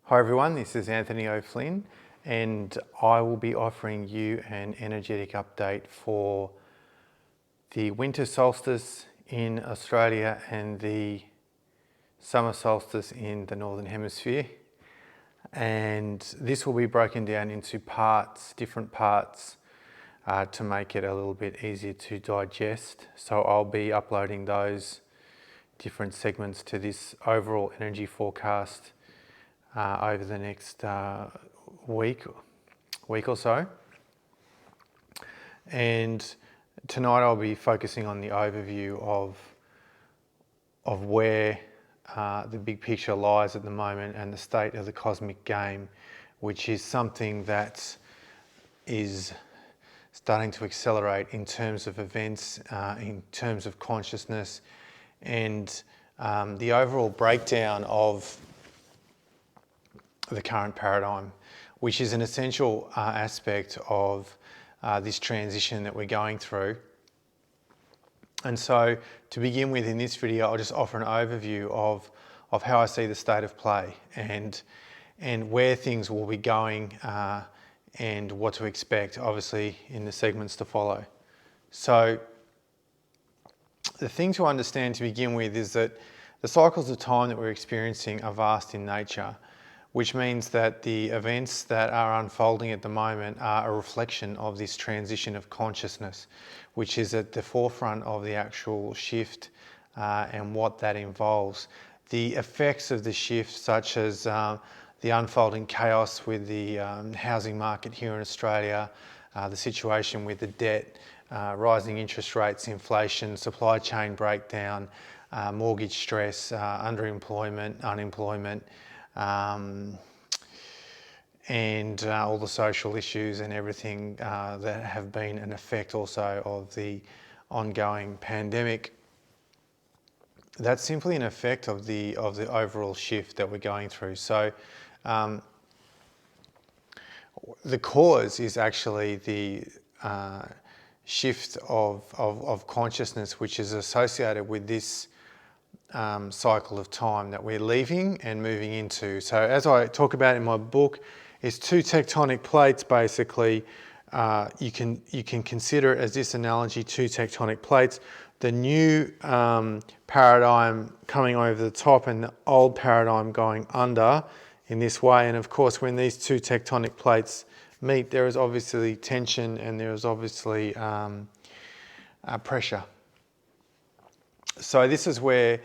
Hi everyone, this is Anthony O'Flynn and I will be offering you an energetic update for the winter solstice in Australia and the summer solstice in the Northern Hemisphere. And this will be broken down into parts, different parts, to make it a little bit easier to digest. So I'll be uploading those different segments to this overall energy forecast over the next week or so. And tonight I'll be focusing on the overview of where the big picture lies at the moment and the state of the cosmic game, which is something that is starting to accelerate in terms of events, in terms of consciousness, and the overall breakdown of the current paradigm, which is an essential aspect of this transition that we're going through. And so to begin with, in this video, I'll just offer an overview of how I see the state of play and where things will be going and what to expect, obviously, in the segments to follow. So the thing to understand to begin with is that the cycles of time that we're experiencing are vast in nature, which means that the events that are unfolding at the moment are a reflection of this transition of consciousness, which is at the forefront of the actual shift and what that involves. The effects of the shift, such as the unfolding chaos with the housing market here in Australia, the situation with the debt, rising interest rates, inflation, supply chain breakdown, mortgage stress, underemployment, unemployment, and all the social issues and everything that have been an effect also of the ongoing pandemic. That's simply an effect of the overall shift that we're going through. So the cause is actually the shift of consciousness, which is associated with this cycle of time that we're leaving and moving into. So as I talk about in my book, it's two tectonic plates basically. You can consider it as this analogy, two tectonic plates. The new paradigm coming over the top and the old paradigm going under in this way. And of course, when these two tectonic plates meet, there is obviously tension and there is obviously pressure. So this is where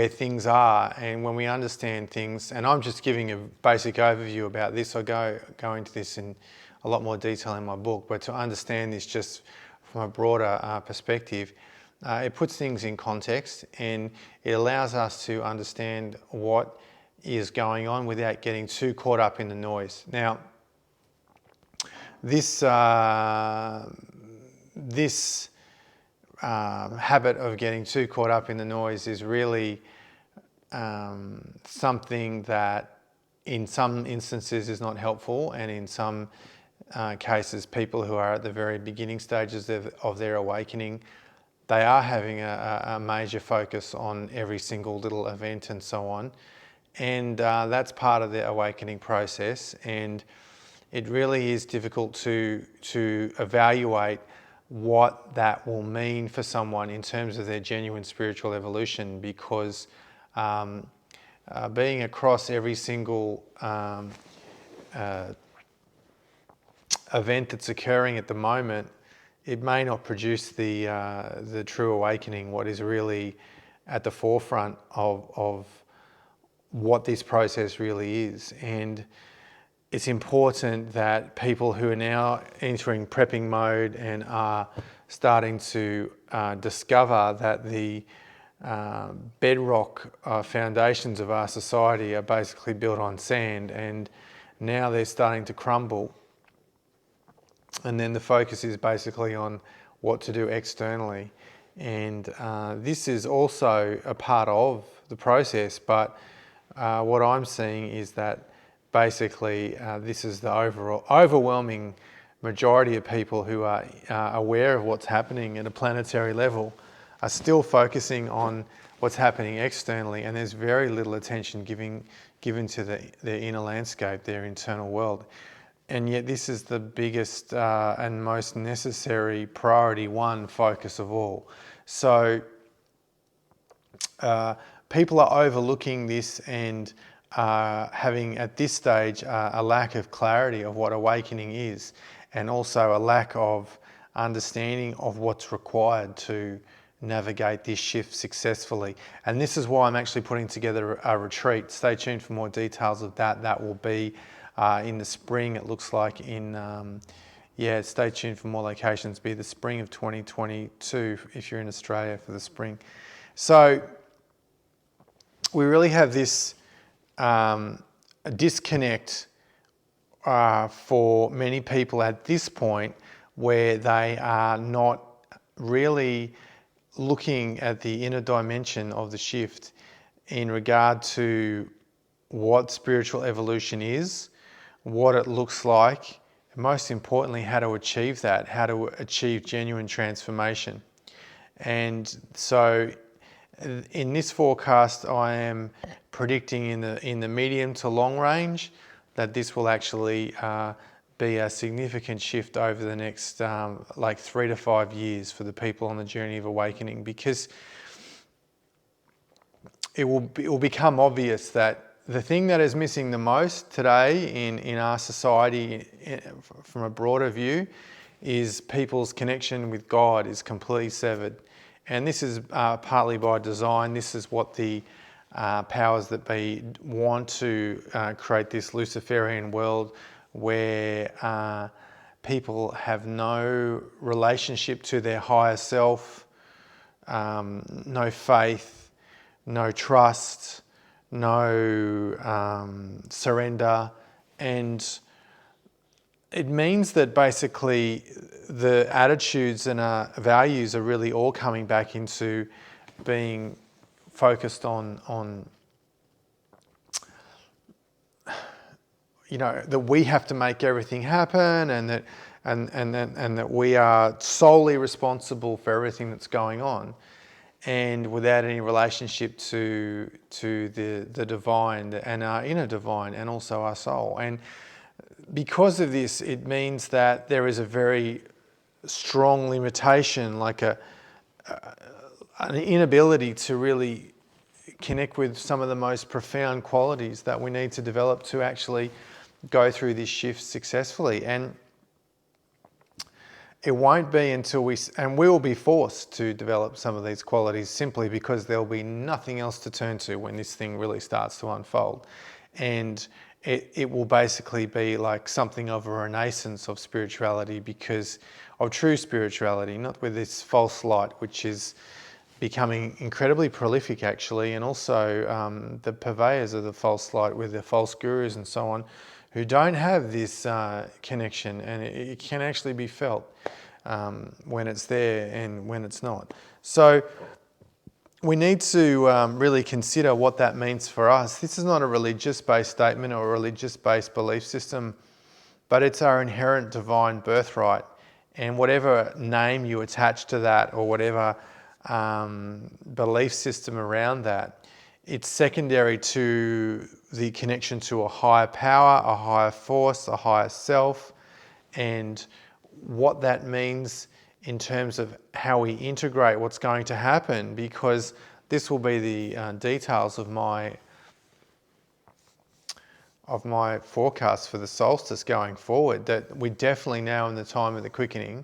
things are, and when we understand things, and I'm just giving a basic overview about this, I'll go into this in a lot more detail in my book, but to understand this just from a broader perspective, it puts things in context and it allows us to understand what is going on without getting too caught up in the noise. Now, this habit of getting too caught up in the noise is really something that in some instances is not helpful, and in some cases people who are at the very beginning stages of their awakening, they are having a major focus on every single little event and so on, and that's part of the awakening process, and it really is difficult to evaluate what that will mean for someone in terms of their genuine spiritual evolution, because being across every single event that's occurring at the moment, it may not produce the true awakening, what is really at the forefront of what this process really is. And it's important that people who are now entering prepping mode and are starting to discover that the bedrock foundations of our society are basically built on sand, and now they're starting to crumble. And then the focus is basically on what to do externally. And this is also a part of the process, but what I'm seeing is that basically this is the overwhelming majority of people who are aware of what's happening at a planetary level are still focusing on what's happening externally, and there's very little attention given to their inner landscape, their internal world. And yet this is the biggest and most necessary priority one focus of all. So people are overlooking this and having at this stage a lack of clarity of what awakening is, and also a lack of understanding of what's required to navigate this shift successfully. And this is why I'm actually putting together a retreat. Stay tuned for more details of that. That will be in the spring, it looks like stay tuned for more locations. Be the spring of 2022 if you're in Australia for the spring. So we really have this disconnect for many people at this point, where they are not really looking at the inner dimension of the shift in regard to what spiritual evolution is, what it looks like, and most importantly, how to achieve that, how to achieve genuine transformation. And so in this forecast, I am predicting in the medium to long range that this will actually be a significant shift over the next 3 to 5 years for the people on the journey of awakening, because it will become obvious that the thing that is missing the most today in our society from a broader view is people's connection with God is completely severed. And this is partly by design. This is what the powers that be want to create, this Luciferian world where people have no relationship to their higher self, no faith, no trust, no surrender. And it means that basically the attitudes and values are really all coming back into being focused on that we have to make everything happen, and that we are solely responsible for everything that's going on, and without any relationship to the divine and our inner divine, and also our soul. And because of this, it means that there is a very strong limitation, like an inability to really connect with some of the most profound qualities that we need to develop to actually go through this shift successfully. And it won't be until we will be forced to develop some of these qualities, simply because there'll be nothing else to turn to when this thing really starts to unfold. And it will basically be like something of a renaissance of spirituality, because of true spirituality, not with this false light, which is becoming incredibly prolific actually, and also the purveyors of the false light with the false gurus and so on, who don't have this connection, and it can actually be felt when it's there and when it's not. So we need to really consider what that means for us. This is not a religious-based statement or a religious-based belief system, but it's our inherent divine birthright. And whatever name you attach to that, or whatever belief system around that, it's secondary to the connection to a higher power, a higher force, a higher self, and what that means in terms of how we integrate what's going to happen, because this will be the details of my forecast for the solstice going forward, that we're definitely now in the time of the quickening,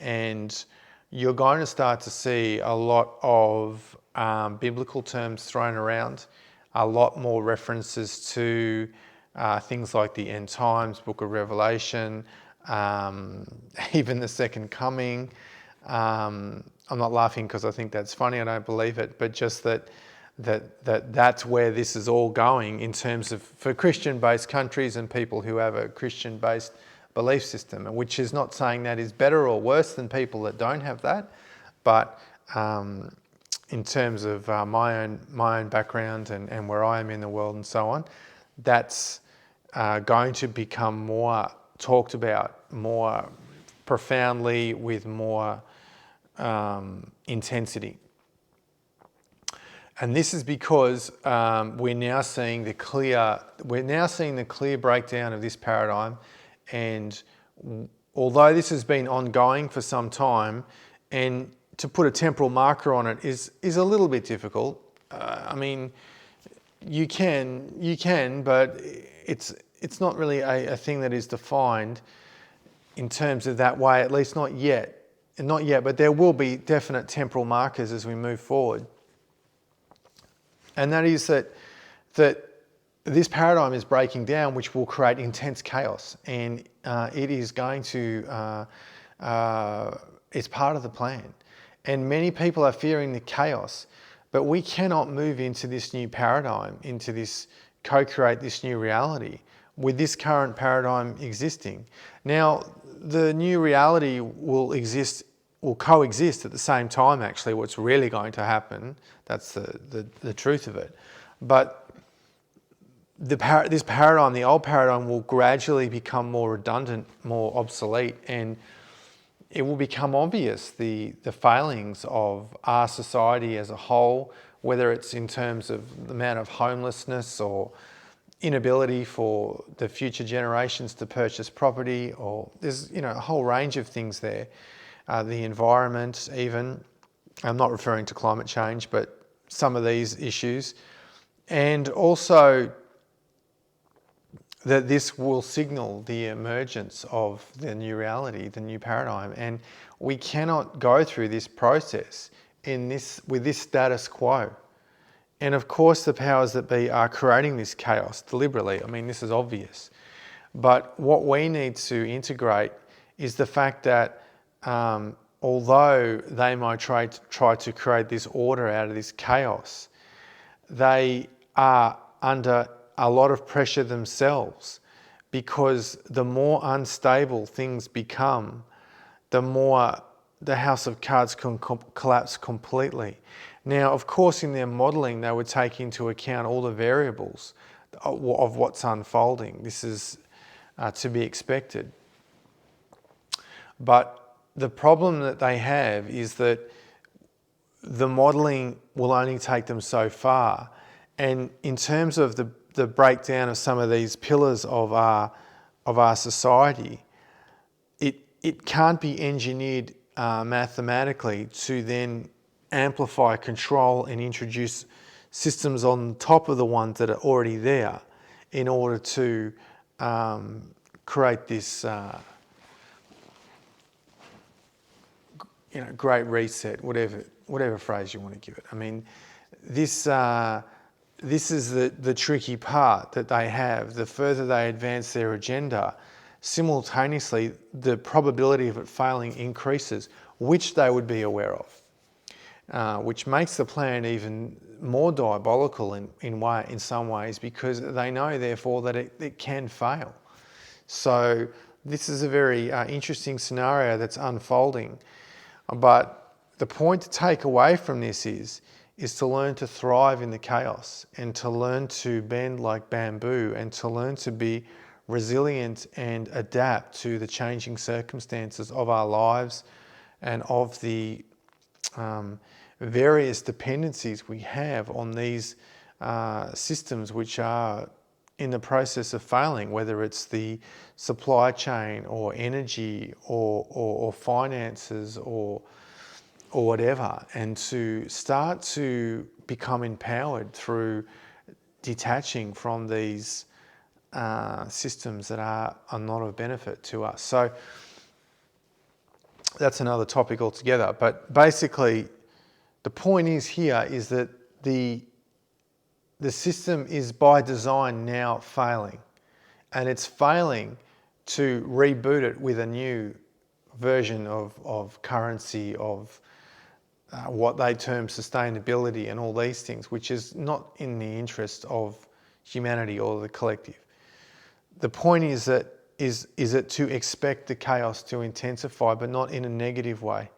and you're going to start to see a lot of biblical terms thrown around, a lot more references to things like the end times, Book of Revelation, even the second coming. I'm not laughing because I think that's funny, I don't believe it, but just that's where this is all going in terms of, for Christian-based countries and people who have a Christian-based belief system, which is not saying that is better or worse than people that don't have that, but in terms of my own background and where I am in the world and so on, that's going to become more talked about, more profoundly, with more intensity. And this is because we're now seeing the clear breakdown of this paradigm. And although this has been ongoing for some time, and to put a temporal marker on it is a little bit difficult. I mean, you can, but it's not really a thing that is defined in terms of that way, at least not yet. Not yet, but there will be definite temporal markers as we move forward. And that is that this paradigm is breaking down, which will create intense chaos. And it is going to, it's part of the plan. And many people are fearing the chaos, but we cannot move into this new paradigm, into this, co-create this new reality with this current paradigm existing. Now, the new reality will coexist at the same time, actually. What's really going to happen, that's the truth of it. But this paradigm, the old paradigm, will gradually become more redundant, more obsolete, and it will become obvious the failings of our society as a whole, whether it's in terms of the amount of homelessness or inability for the future generations to purchase property, or there's a whole range of things there. The environment, even. I'm not referring to climate change, but some of these issues. And also that this will signal the emergence of the new reality, the new paradigm. And we cannot go through this process with this status quo. And of course, the powers that be are creating this chaos deliberately. I mean, this is obvious. But what we need to integrate is the fact that although they might try to create this order out of this chaos, they are under a lot of pressure themselves, because the more unstable things become, the more the house of cards can collapse completely. Now, of course, in their modelling, they would take into account all the variables of what's unfolding. This is to be expected. But the problem that they have is that the modelling will only take them so far. And in terms of the breakdown of some of these pillars of our society, it can't be engineered mathematically to then amplify, control, and introduce systems on top of the ones that are already there in order to create this great reset, whatever phrase you want to give it. I mean, this is the tricky part that they have. The further they advance their agenda, simultaneously the probability of it failing increases, which they would be aware of, which makes the plan even more diabolical in some ways, because they know therefore that it can fail. So this is a very interesting scenario that's unfolding. But the point to take away from this is to learn to thrive in the chaos, and to learn to bend like bamboo, and to learn to be resilient and adapt to the changing circumstances of our lives and of the various dependencies we have on these systems which are in the process of failing, whether it's the supply chain or energy or finances or whatever, and to start to become empowered through detaching from these systems that are not of benefit to us. So that's another topic altogether. But basically, the point is that the system is by design now failing, and it's failing to reboot it with a new version of currency, of what they term sustainability and all these things, which is not in the interest of humanity or the collective. The point is it to expect the chaos to intensify, but not in a negative way.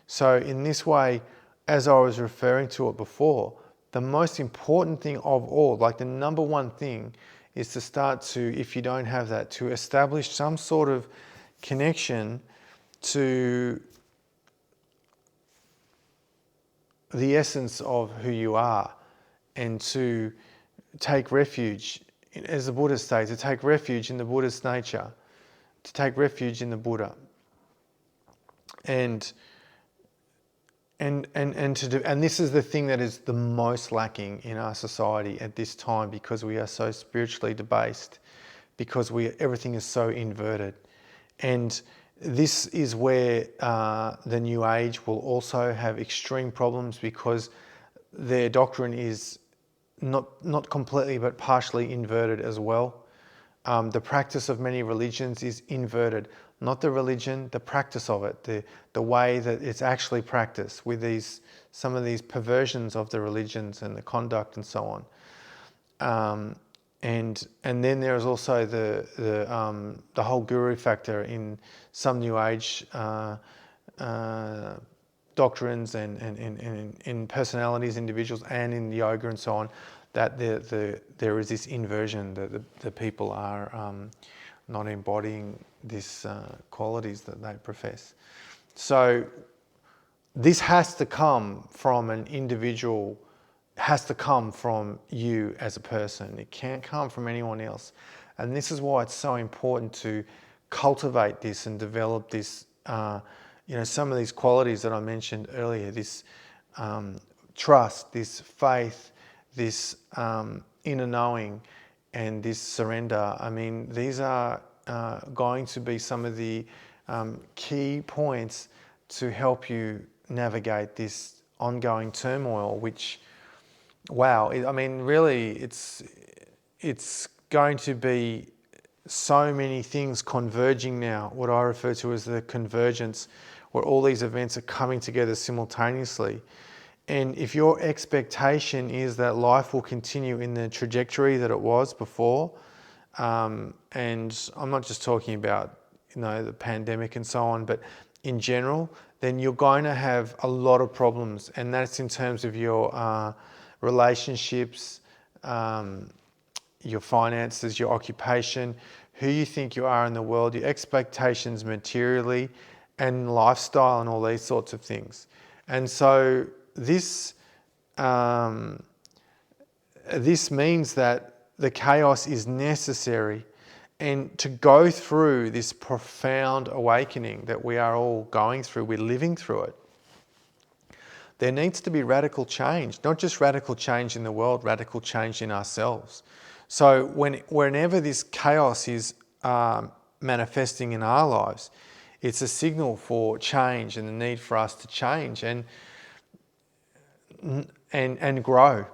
So in this way, as I was referring to it before, the most important thing of all, like the number one thing, is to start to, if you don't have that, to establish some sort of connection to the essence of who you are, and to take refuge, as the Buddha states, to take refuge in the Buddha's nature, to take refuge in the Buddha, and to do, and this is the thing that is the most lacking in our society at this time, because we are so spiritually debased, because everything is so inverted. And this is where the New Age will also have extreme problems, because their doctrine is not completely but partially inverted as well. The practice of many religions is inverted, not the religion, the practice of it, the way that it's actually practiced, with some of these perversions of the religions and the conduct and so on. And then there is also the whole guru factor in some New Age doctrines and in personalities, individuals, and in yoga and so on, that there is this inversion, that the people are not embodying these qualities that they profess. So this has to come from an individual, has to come from you as a person. It can't come from anyone else. And this is why it's so important to cultivate this and develop this, some of these qualities that I mentioned earlier, this trust, this faith, this inner knowing, and this surrender. I mean, these are going to be some of the key points to help you navigate this ongoing turmoil, which, wow, I mean, really, it's going to be so many things converging now, what I refer to as the convergence, where all these events are coming together simultaneously. And if your expectation is that life will continue in the trajectory that it was before, and I'm not just talking about, the pandemic and so on, but in general, then you're going to have a lot of problems. And that's in terms of your relationships, your finances, your occupation, who you think you are in the world, your expectations materially, and lifestyle, and all these sorts of things. And so this means that the chaos is necessary, and to go through this profound awakening that we are all going through, we're living through it, there needs to be radical change, not just radical change in the world, radical change in ourselves. So whenever this chaos is manifesting in our lives, it's a signal for change and the need for us to change and grow.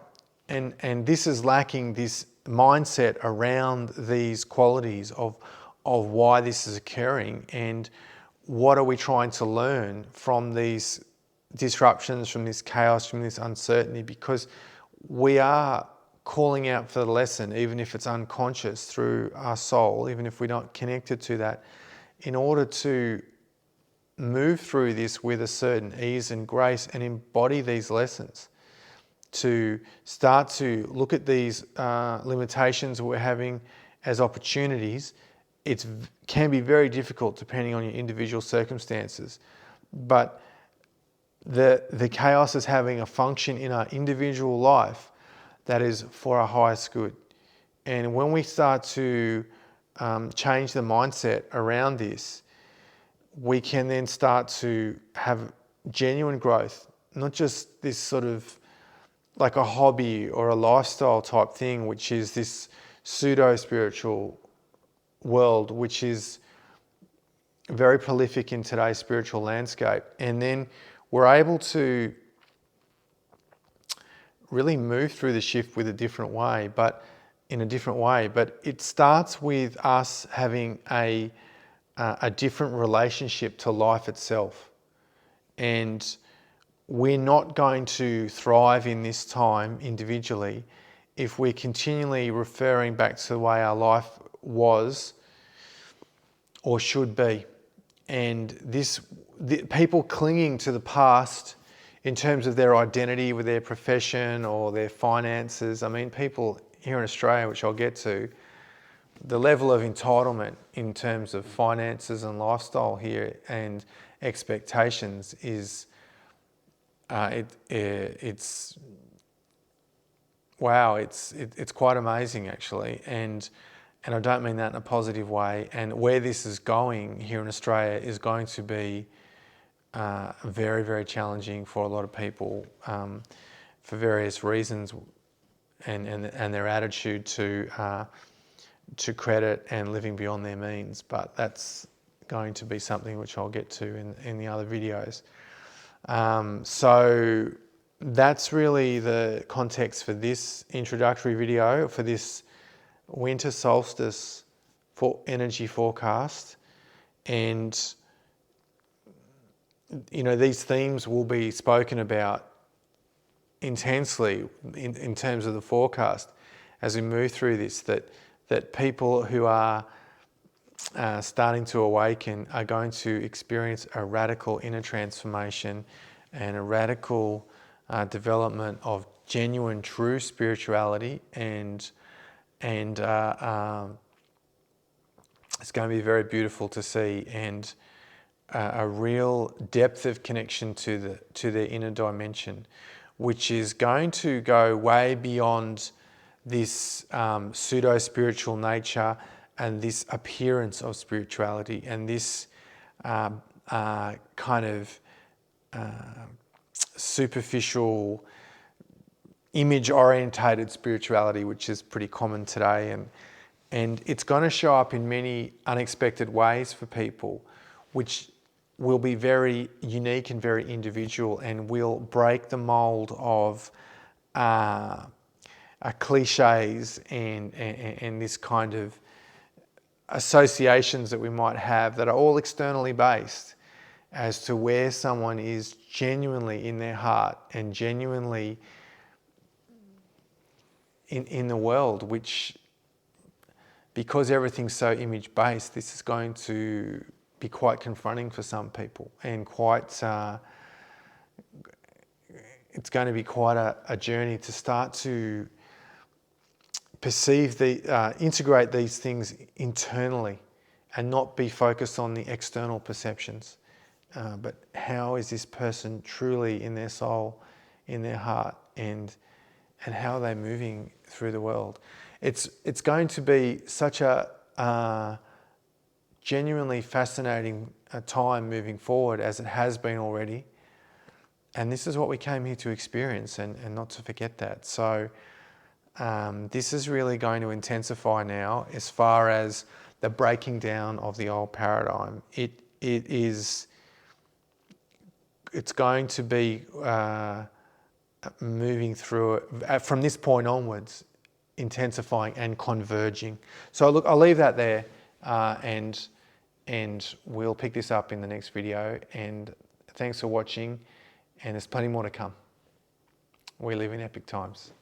And this is lacking this mindset around these qualities of why this is occurring, and what are we trying to learn from these disruptions, from this chaos, from this uncertainty, because we are calling out for the lesson, even if it's unconscious through our soul, even if we're not connected to that, in order to move through this with a certain ease and grace and embody these lessons, to start to look at these limitations we're having as opportunities. It can be very difficult depending on your individual circumstances, but the chaos is having a function in our individual life that is for our highest good. And when we start to change the mindset around this, we can then start to have genuine growth, not just this sort of like a hobby or a lifestyle type thing, which is this pseudo spiritual world, which is very prolific in today's spiritual landscape. And then we're able to really move through the shift in a different way. But it starts with us having a different relationship to life itself. And we're not going to thrive in this time individually if we're continually referring back to the way our life was or should be. And people clinging to the past in terms of their identity with their profession or their finances. I mean, people here in Australia, which I'll get to, the level of entitlement in terms of finances and lifestyle here and expectations is it's wow, it's quite amazing actually, and I don't mean that in a positive way. And where this is going here in Australia is going to be very, very challenging for a lot of people for various reasons, and their attitude to credit and living beyond their means. But that's going to be something which I'll get to in the other videos. So that's really the context for this introductory video, for this winter solstice for energy forecast. And you know, these themes will be spoken about intensely in terms of the forecast as we move through this, that people who are starting to awaken are going to experience a radical inner transformation and a radical development of genuine, true spirituality, and it's going to be very beautiful to see, and a real depth of connection to their inner dimension, which is going to go way beyond this pseudo spiritual nature and this appearance of spirituality and this kind of superficial, image-orientated spirituality, which is pretty common today, and it's going to show up in many unexpected ways for people, which will be very unique and very individual, and will break the mold of cliches and this kind of associations that we might have that are all externally based as to where someone is genuinely in their heart and genuinely in the world, which, because everything's so image based, this is going to be quite confronting for some people, and quite it's going to be quite a journey to start to perceive integrate these things internally and not be focused on the external perceptions, but how is this person truly in their soul, in their heart, and how are they moving through the world. It's going to be such a genuinely fascinating time moving forward, as it has been already. And this is what we came here to experience, and not to forget that. So this is really going to intensify now as far as the breaking down of the old paradigm. It's going to be moving through it from this point onwards, intensifying and converging. So look, I'll leave that there, and we'll pick this up in the next video. And thanks for watching, and there's plenty more to come. We live in epic times.